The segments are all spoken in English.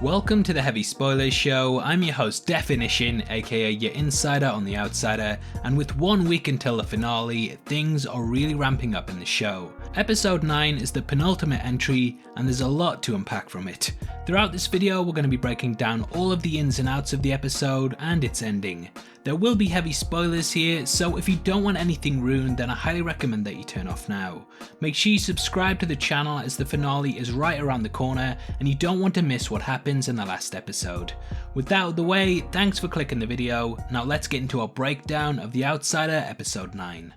Welcome to the Heavy Spoilers Show. I'm your host Definition, aka your insider on the outsider, and with 1 week until the finale, things are really ramping up in the show. Episode 9 is the penultimate entry, and there's a lot to unpack from it. Throughout this video, we're going to be breaking down all of the ins and outs of the episode and its ending. There will be heavy spoilers here, so if you don't want anything ruined, then I highly recommend that you turn off now. Make sure you subscribe to the channel as the finale is right around the corner and you don't want to miss what happens in the last episode. With that out of the way, thanks for clicking the video. Now let's get into our breakdown of The Outsider episode 9.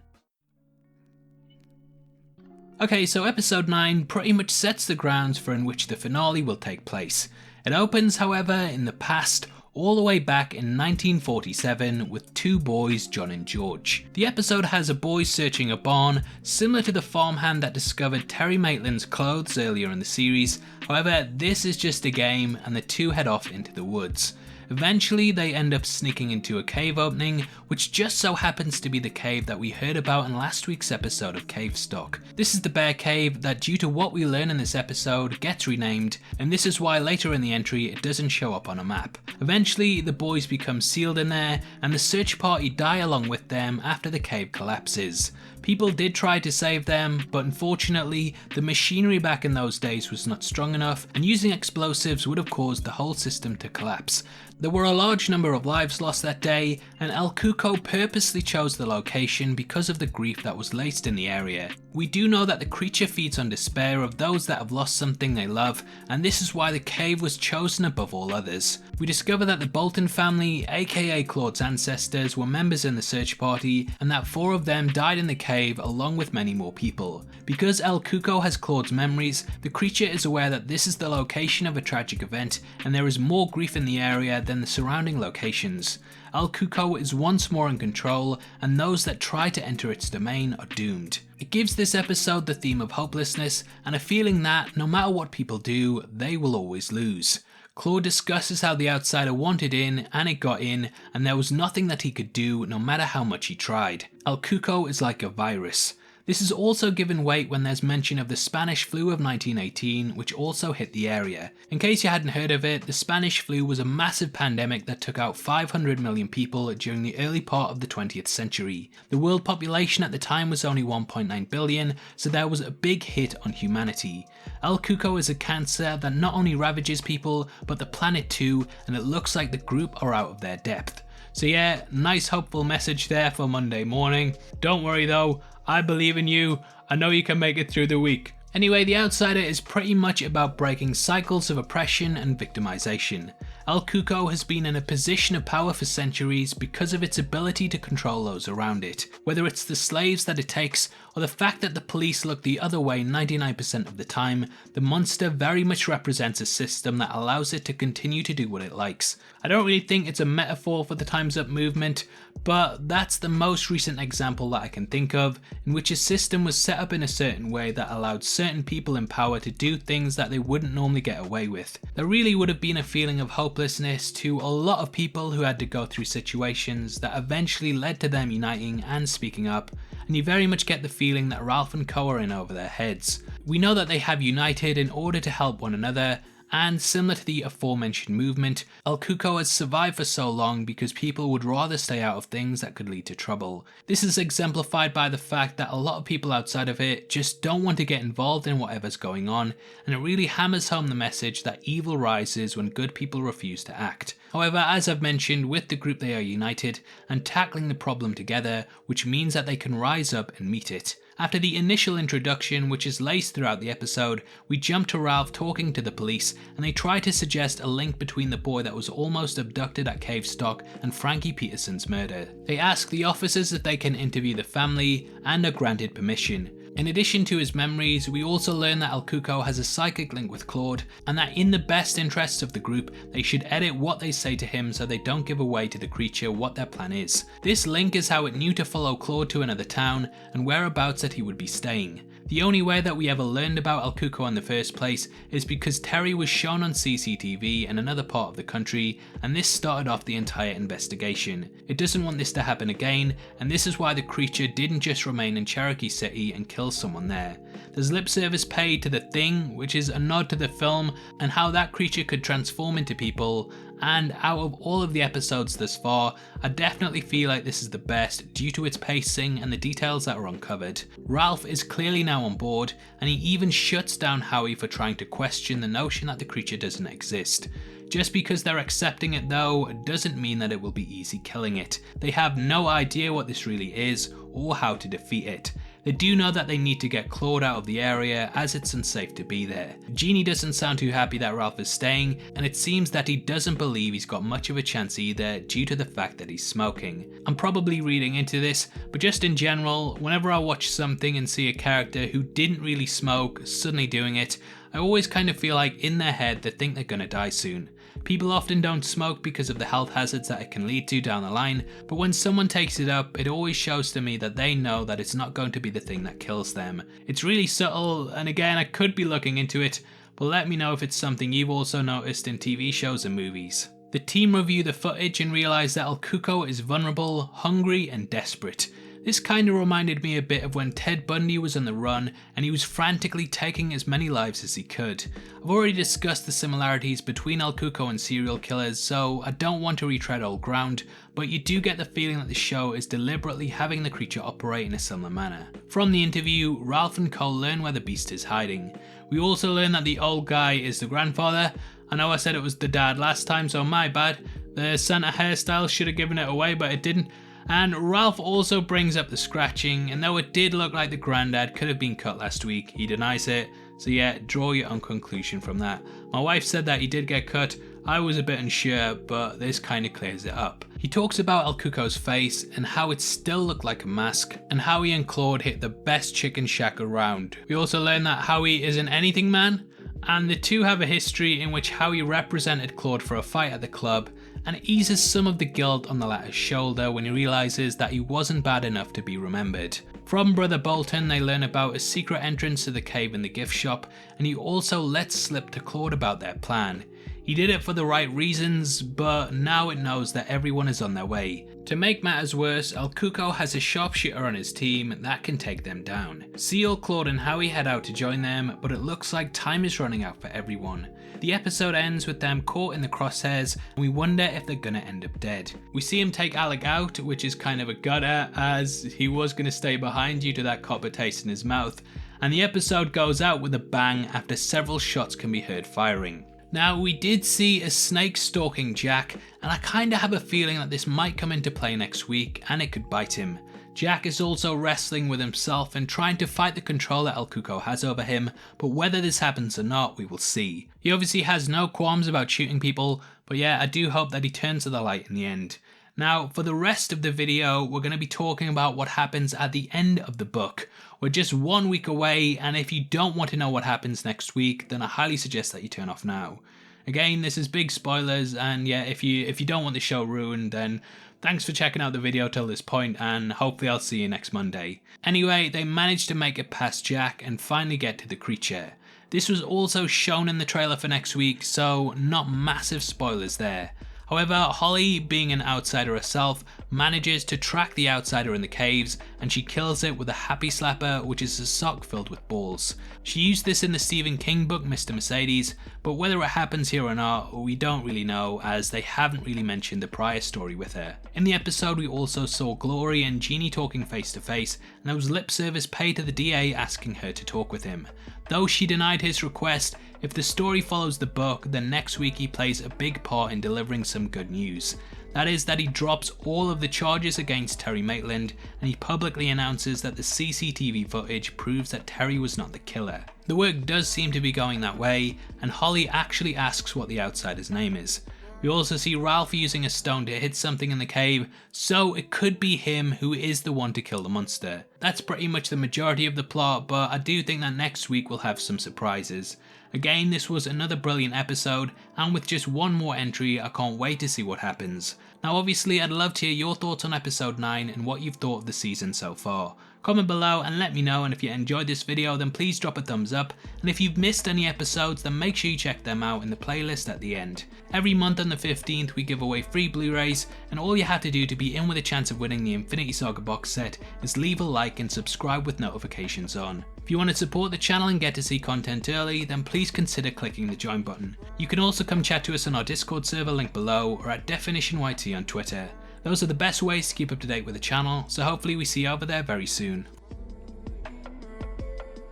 Okay, so episode 9 pretty much sets the grounds for in which the finale will take place. It opens, however, in the past, all the way back in 1947 with two boys, John and George. The episode has a boy searching a barn, similar to the farmhand that discovered Terry Maitland's clothes earlier in the series. However, this is just a game and the two head off into the woods. Eventually, they end up sneaking into a cave opening, which just so happens to be the cave that we heard about in last week's episode of Cavestock. This is the bear cave that, due to what we learn in this episode, gets renamed, and this is why later in the entry it doesn't show up on a map. Eventually, the boys become sealed in there, and the search party die along with them after the cave collapses. People did try to save them, but unfortunately, the machinery back in those days was not strong enough, and using explosives would have caused the whole system to collapse. There were a large number of lives lost that day, and El Cuco purposely chose the location because of the grief that was laced in the area. We do know that the creature feeds on despair of those that have lost something they love, and this is why the cave was chosen above all others. We discover that the Bolton family, aka Claude's ancestors, were members in the search party, and that 4 of them died in the cave along with many more people. Because El Cuco has Claude's memories, the creature is aware that this is the location of a tragic event, and there is more grief in the area than the surrounding locations. El Cuco is once more in control, and those that try to enter its domain are doomed. It gives this episode the theme of hopelessness and a feeling that no matter what people do, they will always lose. Claude discusses how the outsider wanted in and it got in, and there was nothing that he could do no matter how much he tried. El Cuco is like a virus. This is also given weight when there's mention of the Spanish flu of 1918, which also hit the area. In case you hadn't heard of it, the Spanish flu was a massive pandemic that took out 500 million people during the early part of the 20th century. The world population at the time was only 1.9 billion, so there was a big hit on humanity. El Cuco is a cancer that not only ravages people, but the planet too, and it looks like the group are out of their depth. So yeah, nice hopeful message there for Monday morning. Don't worry though, I believe in you, I know you can make it through the week. Anyway, The Outsider is pretty much about breaking cycles of oppression and victimization. El Cuco has been in a position of power for centuries because of its ability to control those around it. Whether it's the slaves that it takes, or the fact that the police look the other way 99% of the time, the monster very much represents a system that allows it to continue to do what it likes. I don't really think it's a metaphor for the Time's Up movement, but that's the most recent example that I can think of, in which a system was set up in a certain way that allowed certain people in power to do things that they wouldn't normally get away with. There really would have been a feeling of hopelessness to a lot of people who had to go through situations that eventually led to them uniting and speaking up, and you very much get the feeling that Ralph and Co are in over their heads. We know that they have united in order to help one another, and similar to the aforementioned movement, El Cuco has survived for so long because people would rather stay out of things that could lead to trouble. This is exemplified by the fact that a lot of people outside of it just don't want to get involved in whatever's going on, and it really hammers home the message that evil rises when good people refuse to act. However, as I've mentioned, with the group they are united and tackling the problem together, which means that they can rise up and meet it. After the initial introduction, which is laced throughout the episode, we jump to Ralph talking to the police, and they try to suggest a link between the boy that was almost abducted at Cavestock and Frankie Peterson's murder. They ask the officers if they can interview the family, and are granted permission. In addition to his memories, we also learn that El Cuco has a psychic link with Claude, and that in the best interests of the group, they should edit what they say to him so they don't give away to the creature what their plan is. This link is how it knew to follow Claude to another town, and whereabouts that he would be staying. The only way that we ever learned about El Cuco in the first place is because Terry was shown on CCTV in another part of the country, and this started off the entire investigation. It doesn't want this to happen again, and this is why the creature didn't just remain in Cherokee City and kill someone there. There's lip service paid to The Thing, which is a nod to the film and how that creature could transform into people, and out of all of the episodes thus far, I definitely feel like this is the best due to its pacing and the details that are uncovered. Ralph is clearly now on board, and he even shuts down Howie for trying to question the notion that the creature doesn't exist. Just because they're accepting it though, doesn't mean that it will be easy killing it. They have no idea what this really is or how to defeat it. They do know that they need to get Claude out of the area as it's unsafe to be there. Jeannie doesn't sound too happy that Ralph is staying, and it seems that he doesn't believe he's got much of a chance either due to the fact that he's smoking. I'm probably reading into this, but just in general, whenever I watch something and see a character who didn't really smoke suddenly doing it, I always kind of feel like in their head they think they're gonna die soon. People often don't smoke because of the health hazards that it can lead to down the line, but when someone takes it up, it always shows to me that they know that it's not going to be the thing that kills them. It's really subtle, and again, I could be looking into it, but let me know if it's something you've also noticed in TV shows and movies. The team review the footage and realise that El Cuco is vulnerable, hungry and desperate. This kind of reminded me a bit of when Ted Bundy was on the run and he was frantically taking as many lives as he could. I've already discussed the similarities between El Cuco and serial killers, so I don't want to retread old ground, but you do get the feeling that the show is deliberately having the creature operate in a similar manner. From the interview, Ralph and Cole learn where the beast is hiding. We also learn that the old guy is the grandfather. I know I said it was the dad last time, so my bad. The Santa hairstyle should have given it away, but it didn't. And Ralph also brings up the scratching, and though it did look like the granddad could have been cut last week, he denies it. So yeah, draw your own conclusion from that. My wife said that he did get cut. I was a bit unsure, but this kind of clears it up. He talks about El Cuco's face and how it still looked like a mask, and Howie and Claude hit the best chicken shack around. We also learn that Howie is an anything man, and the two have a history in which Howie represented Claude for a fight at the club, and it eases some of the guilt on the latter's shoulder when he realises that he wasn't bad enough to be remembered. From Brother Bolton, they learn about a secret entrance to the cave in the gift shop, and he also lets slip to Claude about their plan. He did it for the right reasons, but now it knows that everyone is on their way. To make matters worse, El Cuco has a sharpshooter on his team that can take them down. Seal, Claude and Howie head out to join them, but it looks like time is running out for everyone. The episode ends with them caught in the crosshairs, and we wonder if they're gonna end up dead. We see him take Alec out, which is kind of a gutter, as he was gonna stay behind due to that copper taste in his mouth, and the episode goes out with a bang after several shots can be heard firing. Now, we did see a snake stalking Jack, and I kinda have a feeling that this might come into play next week and it could bite him. Jack is also wrestling with himself and trying to fight the control that El Cuco has over him, but whether this happens or not, we will see. He obviously has no qualms about shooting people, but yeah, I do hope that he turns to the light in the end. Now, for the rest of the video, we're going to be talking about what happens at the end of the book. We're just 1 week away, and if you don't want to know what happens next week, then I highly suggest that you turn off now. Again, this is big spoilers, and yeah, if you don't want the show ruined, then thanks for checking out the video till this point, and hopefully I'll see you next Monday. Anyway, they managed to make it past Jack and finally get to the creature. This was also shown in the trailer for next week, so not massive spoilers there. However, Holly, being an outsider herself, manages to track the outsider in the caves, and she kills it with a happy slapper, which is a sock filled with balls. She used this in the Stephen King book Mr. Mercedes, but whether it happens here or not, we don't really know, as they haven't really mentioned the prior story with her. In the episode, we also saw Glory and Jeannie talking face to face, and there was lip service paid to the DA asking her to talk with him. Though she denied his request, if the story follows the book, then next week he plays a big part in delivering some good news. That is that he drops all of the charges against Terry Maitland, and he publicly announces that the CCTV footage proves that Terry was not the killer. The work does seem to be going that way, and Holly actually asks what the outsider's name is. We also see Ralph using a stone to hit something in the cave, so it could be him who is the one to kill the monster. That's pretty much the majority of the plot, but I do think that next week we'll have some surprises. Again, this was another brilliant episode, and with just one more entry, I can't wait to see what happens. Now obviously I'd love to hear your thoughts on episode 9 and what you've thought of the season so far. Comment below and let me know, and if you enjoyed this video then please drop a thumbs up, and if you've missed any episodes then make sure you check them out in the playlist at the end. Every month on the 15th we give away free Blu-rays, and all you have to do to be in with a chance of winning the Infinity Saga box set is leave a like and subscribe with notifications on. If you want to support the channel and get to see content early, then please consider clicking the join button. You can also come chat to us on our Discord server link below, or at DefinitionYT on Twitter. Those are the best ways to keep up to date with the channel, so hopefully we see you over there very soon.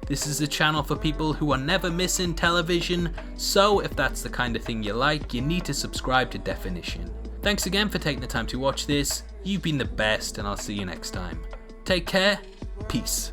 This is a channel for people who are never missing television, so if that's the kind of thing you like, you need to subscribe to Definition. Thanks again for taking the time to watch this, you've been the best, and I'll see you next time. Take care, peace.